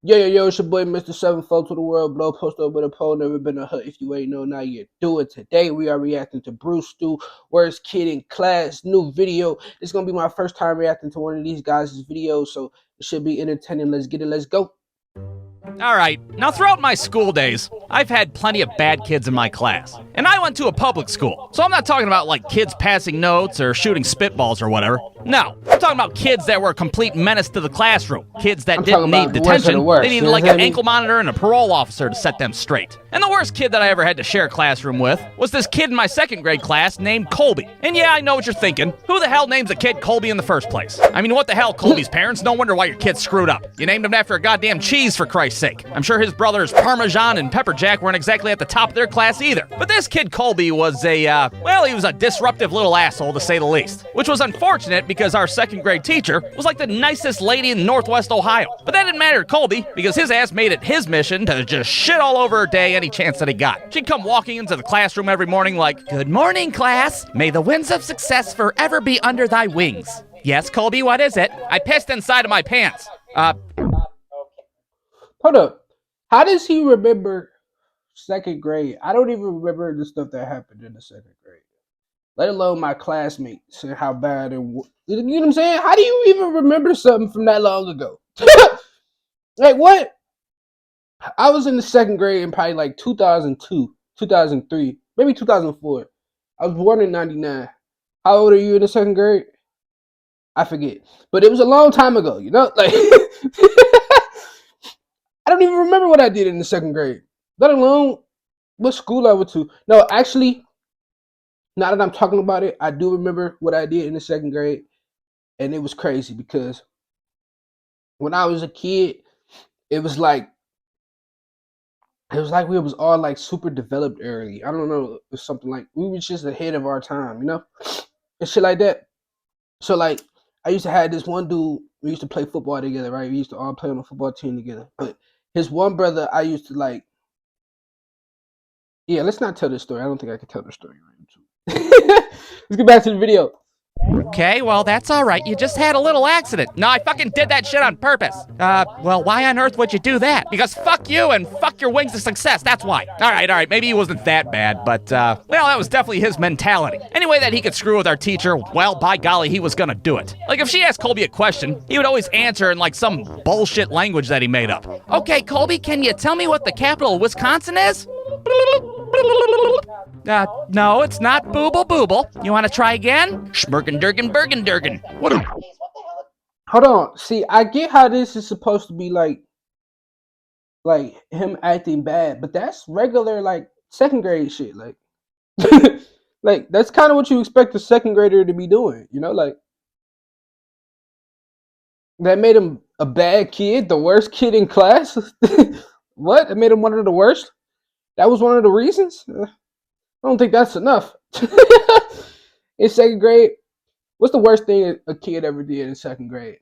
Yo, it's your boy Mr. Sevenfold to the world. Blow post up with a pole, never been a hut. If you ain't know, now you do it. Today we are reacting to Brewstew, worst kid in class, new video. It's gonna be my first time reacting to one of these guys' videos, so it should be entertaining. Let's get it, let's go. Alright, now throughout my school days, I've had plenty of bad kids in my class. And I went to a public school, so I'm not talking about like kids passing notes or shooting spitballs or whatever. No, I'm talking about kids that were a complete menace to the classroom. Kids that didn't need detention, they needed like an ankle monitor and a parole officer to set them straight. And the worst kid that I ever had to share a classroom with was this kid in my second grade class named Colby. And yeah, I know what you're thinking. Who the hell names a kid Colby in the first place? I mean, what the hell, Colby's parents? No wonder why your kid screwed up. You named him after a goddamn cheese, for Christ's sake. I'm sure his brothers Parmesan and Pepper Jack weren't exactly at the top of their class either. But this kid Colby was he was a disruptive little asshole to say the least. Which was unfortunate because our second grade teacher was like the nicest lady in Northwest Ohio. But that didn't matter to Colby because his ass made it his mission to just shit all over her day any chance that he got. She'd come walking into the classroom every morning like, "Good morning, class. May the winds of success forever be under thy wings." "Yes, Colby, what is it?" "I pissed inside of my pants." Hold up. How does he remember second grade? I don't even remember the stuff that happened in the second grade, let alone my classmates and how bad and you know what I'm saying? How do you even remember something from that long ago? Like what? I was in the second grade in probably like 2002, 2003, maybe 2004. I was born in 99. How old are you in the second grade? I forget. But it was a long time ago, you know? Like I don't even remember what I did in the second grade, let alone what school I went to. No, actually, now that I'm talking about it, I do remember what I did in the second grade, and it was crazy because when I was a kid, it was like we was all like super developed early. I don't know, it was something like we was just ahead of our time, you know, and shit like that. So like, I used to have this one dude. We used to play football together, right? We used to all play on a football team together. But his one brother, I used to like. Yeah, let's not tell this story. I don't think I can tell the story right. Let's get back to the video. Okay, well, that's alright. You just had a little accident. No, I fucking did that shit on purpose. Well, why on earth would you do that? Because fuck you and fuck your wings of success, that's why. Alright, maybe he wasn't that bad, but, well, that was definitely his mentality. Any way that he could screw with our teacher, well, by golly, he was gonna do it. Like, if she asked Colby a question, he would always answer in, like, some bullshit language that he made up. "Okay, Colby, can you tell me what the capital of Wisconsin is?" No, it's not Booble Booble. You want to try again? Schmergendurgen Bergendurgen. What a... Hold on. See, I get how this is supposed to be like him acting bad, but that's regular like second grade shit. Like, like that's kind of what you expect a second grader to be doing. You know, like that made him a bad kid, the worst kid in class. What? It made him one of the worst. That was one of the reasons. I don't think that's enough. In second grade, what's the worst thing a kid ever did in second grade?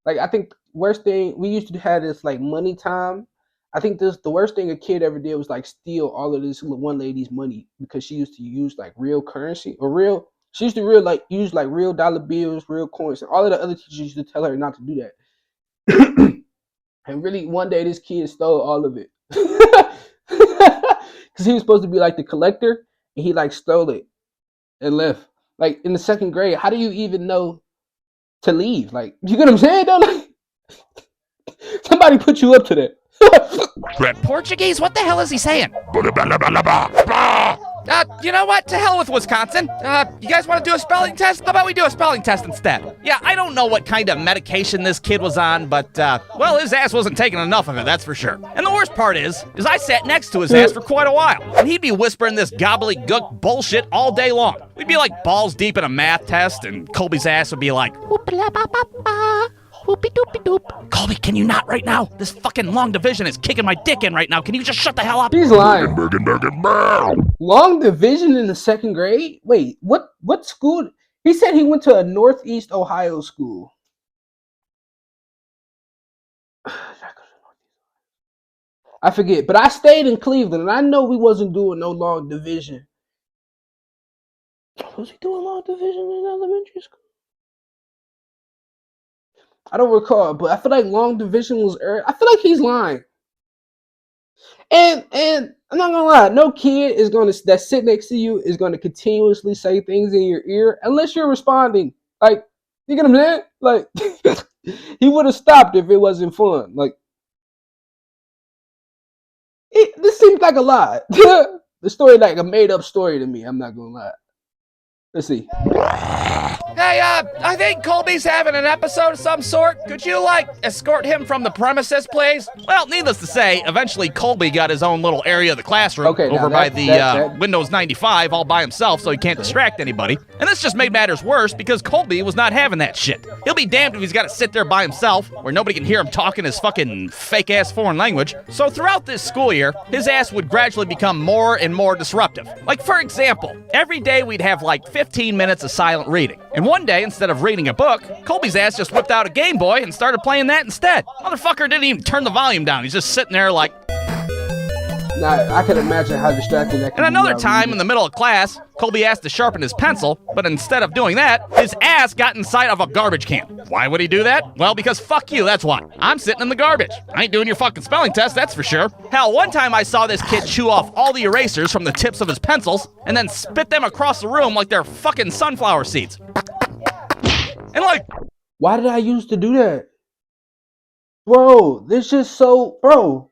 Like, I think worst thing we used to have this like money time. I think the worst thing a kid ever did was like steal all of this one lady's money because she used to use like real currency or real. She used to use like real dollar bills, real coins, and all of the other teachers used to tell her not to do that. And really, one day this kid stole all of it because he was supposed to be like the collector, and he like stole it and left. Like in the second grade, how do you even know to leave? Like, you get what I'm saying? Though, like, somebody put you up to that. Portuguese? What the hell is he saying? You know what? To hell with Wisconsin. You guys want to do a spelling test? How about we do a spelling test instead? Yeah, I don't know what kind of medication this kid was on, but, well, his ass wasn't taking enough of it, that's for sure. And the worst part is I sat next to his ass for quite a while, and he'd be whispering this gobbledygook bullshit all day long. We'd be like balls deep in a math test, and Colby's ass would be like, whoopie doopie doop. "Colby, can you not right now? This fucking long division is kicking my dick in right now. Can you just shut the hell up?" He's lying. Long division in the second grade? Wait, what school? He said he went to a Northeast Ohio school. I forget, but I stayed in Cleveland, and I know we wasn't doing no long division. Was we doing long division in elementary school? I don't recall, but I feel like long division was early. I feel like he's lying. And I'm not gonna lie, no kid is gonna that sit next to you is gonna continuously say things in your ear unless you're responding. Like, you get what I'm saying? Like, he would have stopped if it wasn't fun. Like, this seems like a lie. The story like a made up story to me. I'm not gonna lie. Let's see. Hey, I think Colby's having an episode of some sort. Could you, escort him from the premises, please? Well, needless to say, eventually Colby got his own little area of the classroom over by the Windows 95 all by himself so he can't distract anybody. And this just made matters worse because Colby was not having that shit. He'll be damned if he's got to sit there by himself where nobody can hear him talking his fucking fake-ass foreign language. So throughout this school year, his ass would gradually become more and more disruptive. Like, for example, every day we'd have 15 minutes of silent reading. And one day, instead of reading a book, Colby's ass just whipped out a Game Boy and started playing that instead. Motherfucker didn't even turn the volume down. He's just sitting there like... Nah, I can imagine how distracting that can be. And another time, in the middle of class, Colby asked to sharpen his pencil, but instead of doing that, his ass got inside of a garbage can. Why would he do that? Well, because fuck you, that's why. I'm sitting in the garbage. I ain't doing your fucking spelling test, that's for sure. Hell, one time I saw this kid chew off all the erasers from the tips of his pencils and then spit them across the room like they're fucking sunflower seeds. And why did I used to do that? Bro, this is so... Bro,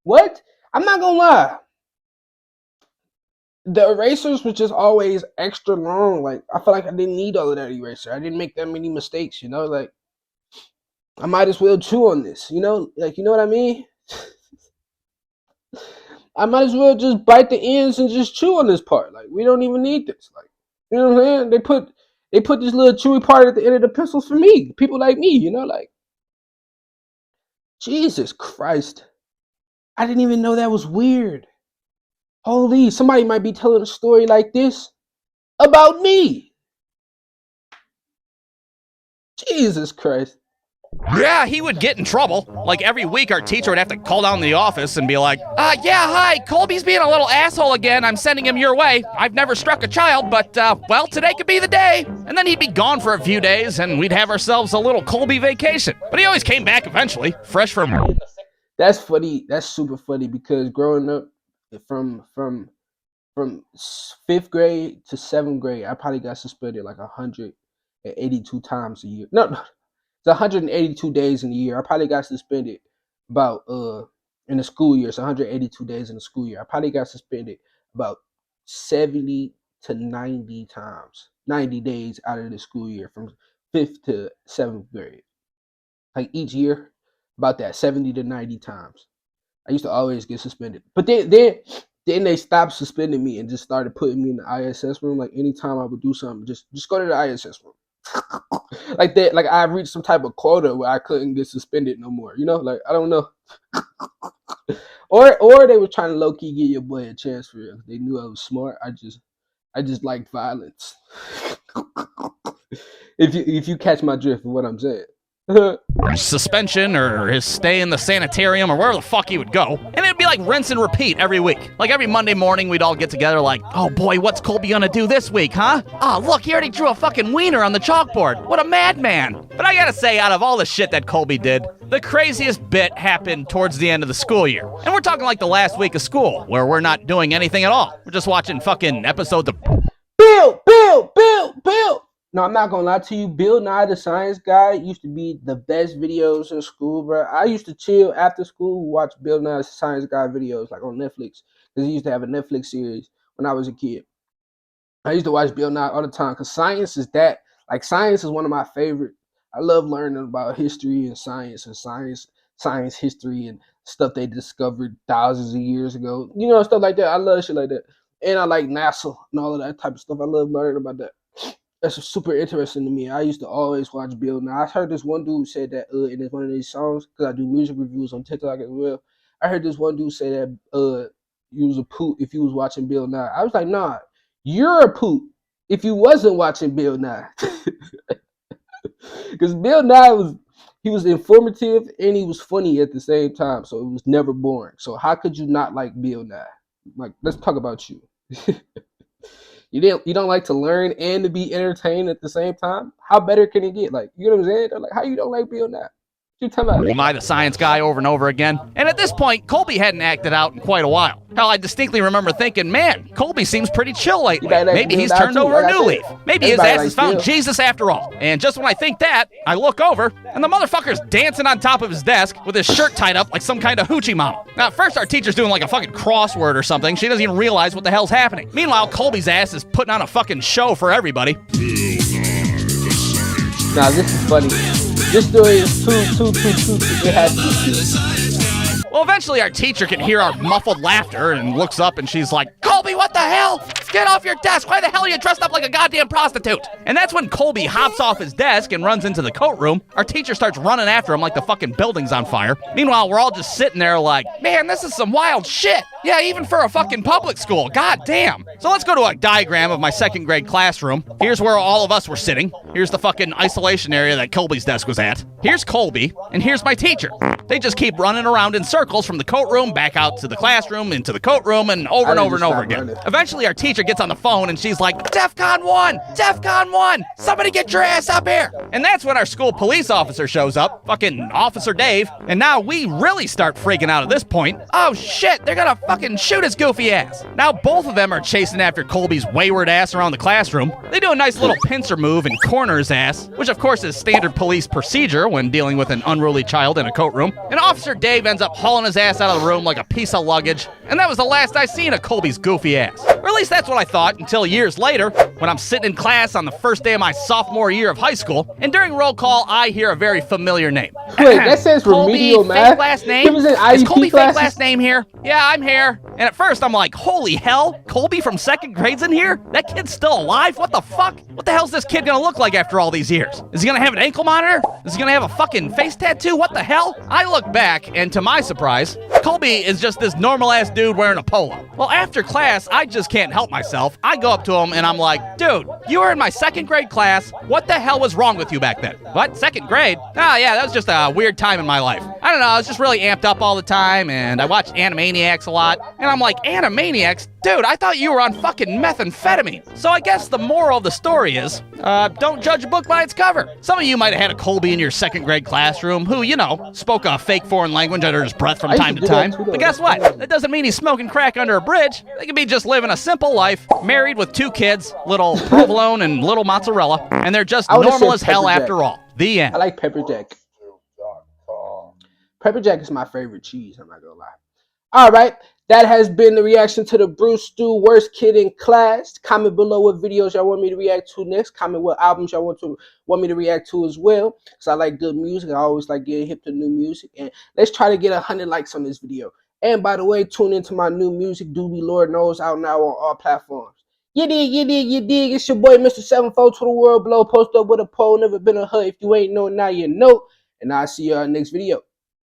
what? I'm not gonna lie. The erasers was just always extra long. Like, I feel like I didn't need all of that eraser. I didn't make that many mistakes, you know? Like, I might as well chew on this, you know? Like, you know what I mean? I might as well just bite the ends and just chew on this part. Like, we don't even need this. Like, you know what I'm saying? They put this little chewy part at the end of the pencils for me. People like me, you know? Like, Jesus Christ. I didn't even know that was weird. Holy, somebody might be telling a story like this about me. Jesus Christ. Yeah, he would get in trouble. Like, every week our teacher would have to call down to the office and be like, yeah, hi, Colby's being a little asshole again. I'm sending him your way. I've never struck a child, but, well, today could be the day. And then he'd be gone for a few days, and we'd have ourselves a little Colby vacation. But he always came back eventually, fresh from... That's funny. That's super funny because growing up from 5th grade to 7th grade, I probably got suspended like 182 times a year. No, it's 182 days in a year. I probably got suspended about in the school year. It's 182 days in the school year. I probably got suspended about 70 to 90 times, 90 days out of the school year from 5th to 7th grade. Like each year. About that 70 to 90 times. I used to always get suspended. But then they stopped suspending me and just started putting me in the ISS room. Like anytime I would do something, just go to the ISS room. Like that, like I reached some type of quota where I couldn't get suspended no more. You know, like I don't know. or they were trying to low key give your boy a chance for real. They knew I was smart. I just liked violence. If you catch my drift of what I'm saying. Suspension or his stay in the sanitarium or wherever the fuck he would go. And it'd be like rinse and repeat every week. Like every Monday morning we'd all get together like, oh boy, what's Colby gonna do this week, huh? Oh, look, he already drew a fucking wiener on the chalkboard. What a madman. But I gotta say, out of all the shit that Colby did, the craziest bit happened towards the end of the school year. And we're talking like the last week of school, where we're not doing anything at all. We're just watching fucking episodes of... Bill! No, I'm not gonna lie to you. Bill Nye the Science Guy used to be the best videos in school, bro. I used to chill after school, watch Bill Nye the Science Guy videos like on Netflix, because he used to have a Netflix series when I was a kid. I used to watch Bill Nye all the time because science is one of my favorite. I love learning about history and science history and stuff they discovered thousands of years ago. You know, stuff like that. I love shit like that. And I like NASA and all of that type of stuff. I love learning about that. That's super interesting to me. I used to always watch Bill Nye. I heard this one dude say that in one of these songs, because I do music reviews on TikTok as well. I heard this one dude say that you was a poop if you was watching Bill Nye. I was like, nah, you're a poop if you wasn't watching Bill Nye. Because Bill Nye was informative and he was funny at the same time, so it was never boring. So how could you not like Bill Nye? Like, let's talk about you. You don't like to learn and to be entertained at the same time? How better can it get? Like, you know what I'm saying? They're like, how you don't like being that? You talking about? Am I the science guy over and over again? And at this point, Colby hadn't acted out in quite a while. Hell, I distinctly remember thinking, man, Colby seems pretty chill lately. Maybe he's turned over a new leaf. Maybe his ass has found Jesus after all. And just when I think that, I look over, and the motherfucker's dancing on top of his desk with his shirt tied up like some kind of hoochie mama. Now, at first our teacher's doing like a fucking crossword or something. She doesn't even realize what the hell's happening. Meanwhile, Colby's ass is putting on a fucking show for everybody. Nah, this is funny. Just doing two. It has to be. Well, eventually our teacher can hear our muffled laughter and looks up and she's like, Colby, what the hell? Get off your desk. Why the hell are you dressed up like a goddamn prostitute? And that's when Colby hops off his desk and runs into the coat room. Our teacher starts running after him like the fucking building's on fire. Meanwhile, we're all just sitting there like, man, this is some wild shit. Yeah, even for a fucking public school. God damn. So let's go to a diagram of my second grade classroom. Here's where all of us were sitting. Here's the fucking isolation area that Colby's desk was at. Here's Colby, and here's my teacher. They just keep running around in circles from the coat room back out to the classroom, into the coat room, and over and over and over again. Eventually, our teacher gets on the phone, and she's like, DEFCON 1! DEFCON 1! Somebody get your ass up here! And that's when our school police officer shows up, fucking Officer Dave, and now we really start freaking out at this point. Oh shit, they're gonna fucking shoot his goofy ass. Now both of them are chasing after Colby's wayward ass around the classroom. They do a nice little pincer move and corner his ass, which of course is standard police procedure when dealing with an unruly child in a coat room. And Officer Dave ends up hauling his ass out of the room like a piece of luggage. And that was the last I seen of Colby's goofy ass. Or at least that's what I thought until years later, when I'm sitting in class on the first day of my sophomore year of high school, and during roll call, I hear a very familiar name. Wait, that says remedial Colby, math? fake last name? Is Colby fake last name here? Yeah, I'm here. And at first I'm like, holy hell, Colby from second grade's in here? That kid's still alive? What the fuck? What the hell's this kid gonna look like after all these years? Is he gonna have an ankle monitor? Is he gonna have a fucking face tattoo? What the hell? I look back, and to my surprise, Colby is just this normal-ass dude wearing a polo. Well, after class, I just can't help myself. I go up to him, and I'm like, dude, you were in my second grade class. What the hell was wrong with you back then? What, second grade? Ah, yeah, that was just a weird time in my life. I don't know, I was just really amped up all the time, and I watched Animaniacs a lot. And I'm like, Animaniacs? Dude, I thought you were on fucking methamphetamine. So I guess the moral of the story is, don't judge a book by its cover. Some of you might have had a Colby in your second grade classroom who, you know, spoke a fake foreign language under his breath from time to time. But guess what? That doesn't mean he's smoking crack under a bridge. They could be just living a simple life, married with 2 kids, little provolone and little mozzarella, and they're just normal as hell after all. The end. I like pepper jack. Pepper jack is my favorite cheese, I'm not gonna lie. All right, that has been the reaction to the Brewstew Worst Kid in Class. Comment below what videos y'all want me to react to next. Comment what albums y'all want me to react to as well. Because I like good music. I always like getting hip to new music. And let's try to get 100 likes on this video. And by the way, tune into my new music, Dubie, Lord knows, out now on all platforms. You dig, you dig, you dig. It's your boy, Mr. 74 to the world below. Post up with a poll. Never been a hut. If you ain't know, now you know. And I'll see you on the next video.